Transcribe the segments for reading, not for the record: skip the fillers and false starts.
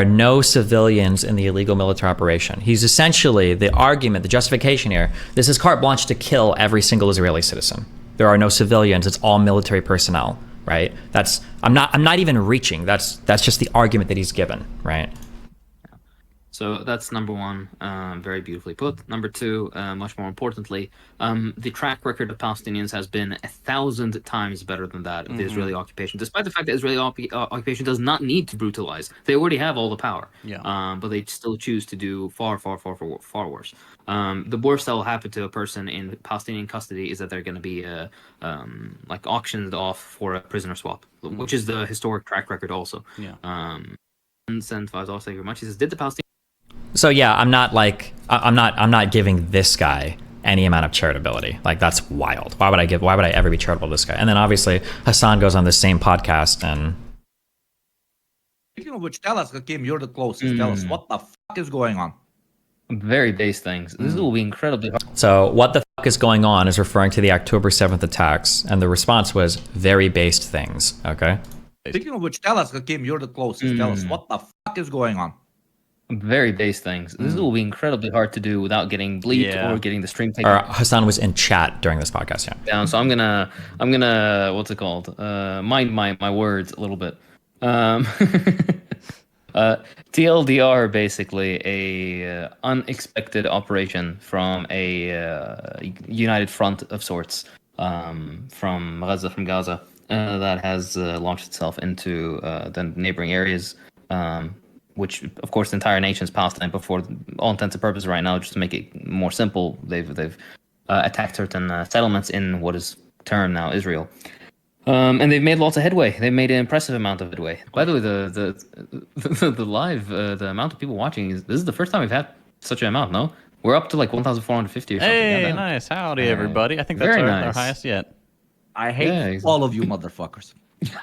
are no civilians in the illegal military operation. He's essentially, the argument, the justification here, this is carte blanche to kill every single Israeli citizen. There are no civilians, it's all military personnel, right? I'm not even reaching, that's just the argument that he's given, right? So that's number one, very beautifully put. Number two, much more importantly, the track record of Palestinians has been 1,000 times better than that of the Israeli occupation, despite the fact that Israeli occupation does not need to brutalize. They already have all the power, but they still choose to do far worse. The worst that will happen to a person in Palestinian custody is that they're going to be like auctioned off for a prisoner swap, which is the historic track record also. And sent Faisal, thank you very much. He says, did the Palestinians... So yeah, I'm not giving this guy any amount of charitability. Like, that's wild. Why would I ever be charitable to this guy? And then obviously Hassan goes on the same podcast and... Speaking of which, tell us, Hakeem, you're the closest. Tell us, what the fuck is going on? Very base things. This will be incredibly hard. So what the fuck is going on is referring to the October 7th attacks, and the response was very based things, okay? Speaking of which, tell us, Hakeem, you're the closest. Tell us, what the fuck is going on? Very base things. This will be incredibly hard to do without getting bleeped or getting the stream taken. Or Hassan was in chat during this podcast, yeah. So I'm gonna what's it called? Mind my words a little bit. TLDR, basically a unexpected operation from a united front of sorts from Gaza that has launched itself into the neighboring areas. Which, of course, the entire nation is Palestine, but for all intents and purposes right now, just to make it more simple, they've attacked certain settlements in what is termed now Israel. And they've made lots of headway. They've made an impressive amount of headway. By the way, the live, the amount of people watching, this is the first time we've had such an amount, no? We're up to like 1,450 or something. Hey, nice. Howdy, everybody. I think that's our highest yet. I hate all of you motherfuckers.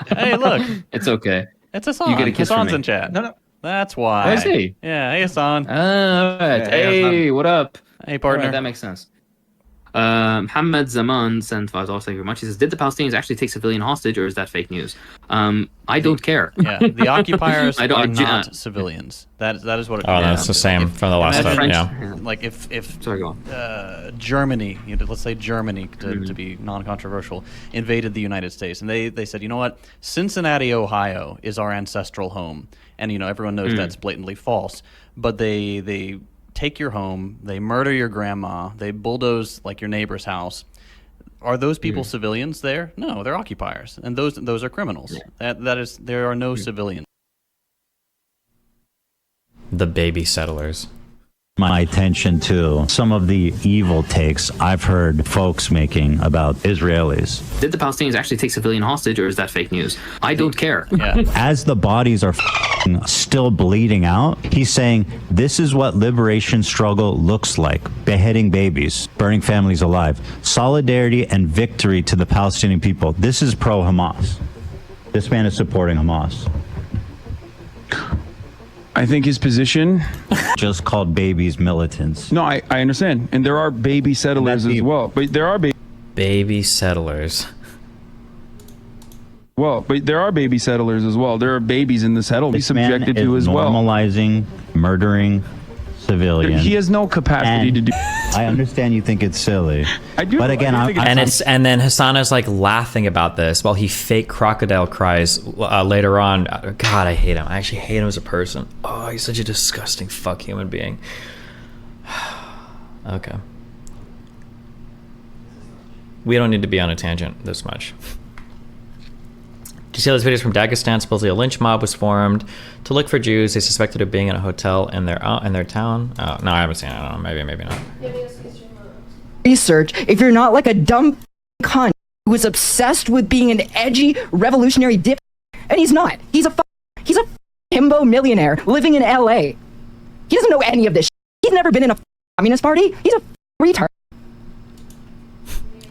Hey, look. It's okay. It's Hassan. You get a kiss from Hassan's me. in chat. No. That's why. I see. Yeah, hey, Hassan. All right. Hey, what up? Hey, partner. Right, that makes sense. Mohammed Zaman sent $5. Thank you very much. He says, did the Palestinians actually take civilian hostage, or is that fake news? I don't care. Yeah, the occupiers are not civilians. That is what it is. Oh, that's the same from the last time. Yeah. Like if Sorry, go on. Germany, let's say Germany, to be non-controversial, invaded the United States, and they said, you know what, Cincinnati, Ohio is our ancestral home, and everyone knows that's blatantly false, but they take your home, they murder your grandma, they bulldoze like your neighbor's house. Are those people civilians there? No, they're occupiers, and those are criminals. There are no civilians. The baby settlers. My attention to some of the evil takes I've heard folks making about Israelis. Did the Palestinians actually take civilian hostage, or is that fake news? I don't care. Yeah. As the bodies are still bleeding out, he's saying this is what liberation struggle looks like. Beheading babies, burning families alive. Solidarity and victory to the Palestinian people. This is pro-Hamas. This man is supporting Hamas. I think his position... Just called babies militants. No, I understand. And there are baby settlers as well. But there are baby settlers. Well, but there are baby settlers as well. There are babies in the settlement subjected to as well. Normalizing, murdering civilians. He has no capacity to do. I understand you think it's silly. I do. But again, and then Hassan is like laughing about this while he fake crocodile cries later on. God, I hate him. I actually hate him as a person. Oh, he's such a disgusting fuck human being. Okay. We don't need to be on a tangent this much. Do you see those videos from Dagestan? Supposedly a lynch mob was formed to look for Jews they suspected of being in a hotel in their town. Oh, no, I haven't seen it. I don't know. Maybe not. Research if you're not like a dumb cunt who is obsessed with being an edgy revolutionary dip, and he's not. He's a himbo millionaire living in LA. He doesn't know any of this shit. He's never been in a communist party. He's a retard.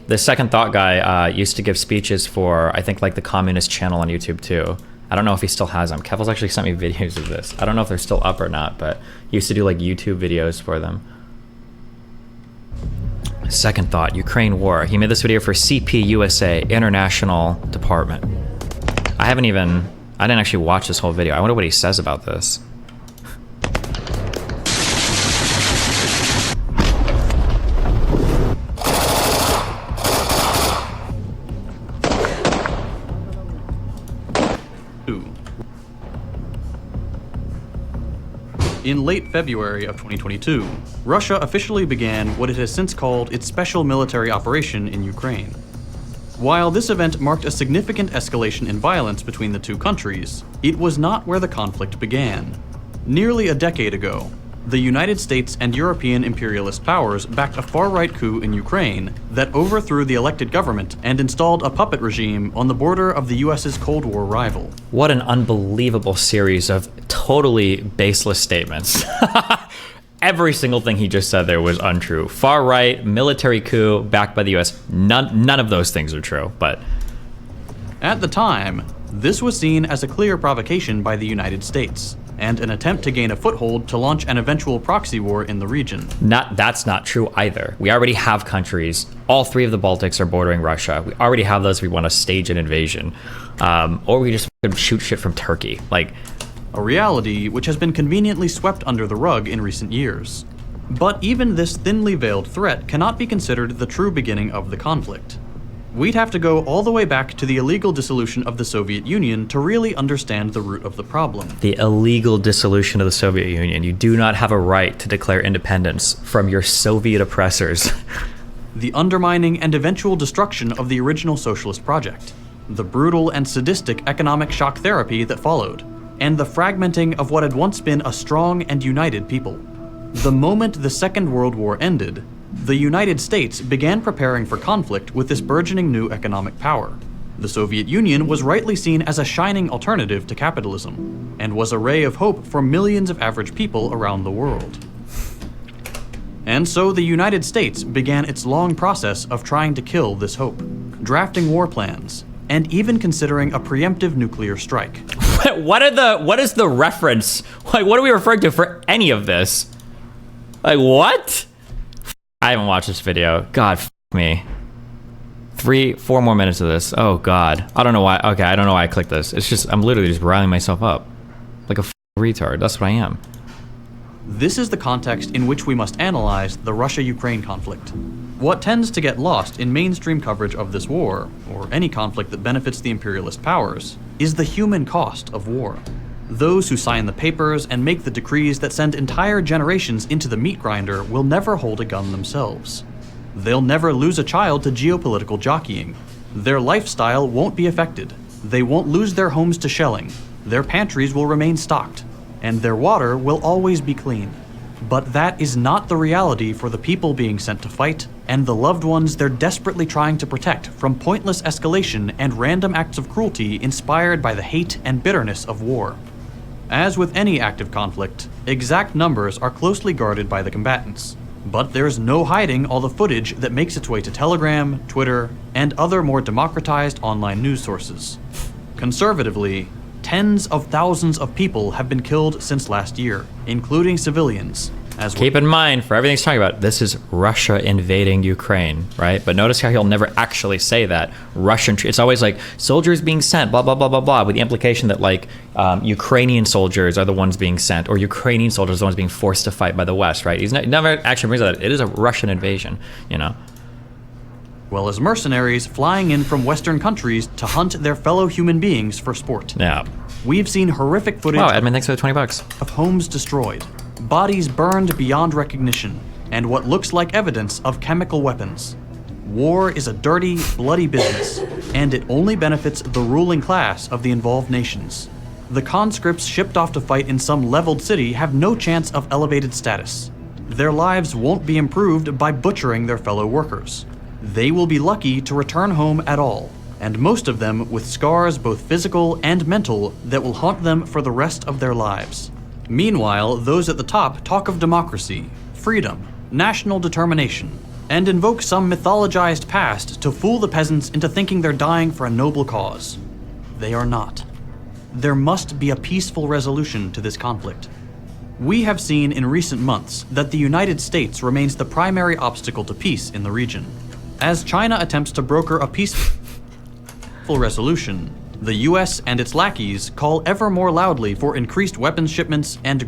The Second Thought guy used to give speeches for, I think, like the Communist Channel on YouTube too. I don't know if he still has them. Kevil's actually sent me videos of this. I don't know if they're still up or not, but he used to do like YouTube videos for them. Second Thought, Ukraine War. He made this video for CPUSA, International Department. I didn't actually watch this whole video. I wonder what he says about this. In late February of 2022, Russia officially began what it has since called its special military operation in Ukraine. While this event marked a significant escalation in violence between the two countries, it was not where the conflict began. Nearly a decade ago, the United States and European imperialist powers backed a far-right coup in Ukraine that overthrew the elected government and installed a puppet regime on the border of the US's Cold War rival. What an unbelievable series of totally baseless statements. Every single thing he just said there was untrue. Far right, military coup, backed by the US. None of those things are true, but... At the time, this was seen as a clear provocation by the United States, and an attempt to gain a foothold to launch an eventual proxy war in the region. That's not true either. We already have countries. All three of the Baltics are bordering Russia. We already have those if we want to stage an invasion. Or we just shoot shit from Turkey. Like, a reality which has been conveniently swept under the rug in recent years. But even this thinly veiled threat cannot be considered the true beginning of the conflict. We'd have to go all the way back to the illegal dissolution of the Soviet Union to really understand the root of the problem. The illegal dissolution of the Soviet Union. You do not have a right to declare independence from your Soviet oppressors. The undermining and eventual destruction of the original socialist project. The brutal and sadistic economic shock therapy that followed. And the fragmenting of what had once been a strong and united people. The moment the Second World War ended, the United States began preparing for conflict with this burgeoning new economic power. The Soviet Union was rightly seen as a shining alternative to capitalism, and was a ray of hope for millions of average people around the world. And so the United States began its long process of trying to kill this hope, drafting war plans, and even considering a preemptive nuclear strike. What is the reference? Like, what are we referring to for any of this? Like, what? I haven't watched this video. God, me. 3-4 more minutes of this. Oh God. I don't know why. Okay, I don't know why I clicked this. It's just, I'm literally just riling myself up. Like a retard. That's what I am. This is the context in which we must analyze the Russia-Ukraine conflict. What tends to get lost in mainstream coverage of this war, or any conflict that benefits the imperialist powers, is the human cost of war. Those who sign the papers and make the decrees that send entire generations into the meat grinder will never hold a gun themselves. They'll never lose a child to geopolitical jockeying. Their lifestyle won't be affected. They won't lose their homes to shelling. Their pantries will remain stocked. And their water will always be clean. But that is not the reality for the people being sent to fight, and the loved ones they're desperately trying to protect from pointless escalation and random acts of cruelty inspired by the hate and bitterness of war. As with any active conflict, exact numbers are closely guarded by the combatants. But there's no hiding all the footage that makes its way to Telegram, Twitter, and other more democratized online news sources. Conservatively, tens of thousands of people have been killed since last year, including civilians. Keep in mind, for everything he's talking about, this is Russia invading Ukraine, right? But notice how he'll never actually say that. It's always like, soldiers being sent, blah, blah, blah, blah, blah, with the implication that, like, Ukrainian soldiers are the ones being sent, or Ukrainian soldiers are the ones being forced to fight by the West, right? He never actually brings that. It is a Russian invasion, you know? Well as mercenaries flying in from Western countries to hunt their fellow human beings for sport. Yeah. We've seen horrific footage Wow, Edmund, thanks for the $20. Of homes destroyed, bodies burned beyond recognition, and what looks like evidence of chemical weapons. War is a dirty, bloody business, and it only benefits the ruling class of the involved nations. The conscripts shipped off to fight in some leveled city have no chance of elevated status. Their lives won't be improved by butchering their fellow workers. They will be lucky to return home at all, and most of them with scars both physical and mental that will haunt them for the rest of their lives. Meanwhile, those at the top talk of democracy, freedom, national determination, and invoke some mythologized past to fool the peasants into thinking they're dying for a noble cause. They are not. There must be a peaceful resolution to this conflict. We have seen in recent months that the United States remains the primary obstacle to peace in the region. As China attempts to broker a peaceful resolution, the US and its lackeys call ever more loudly for increased weapons shipments and greater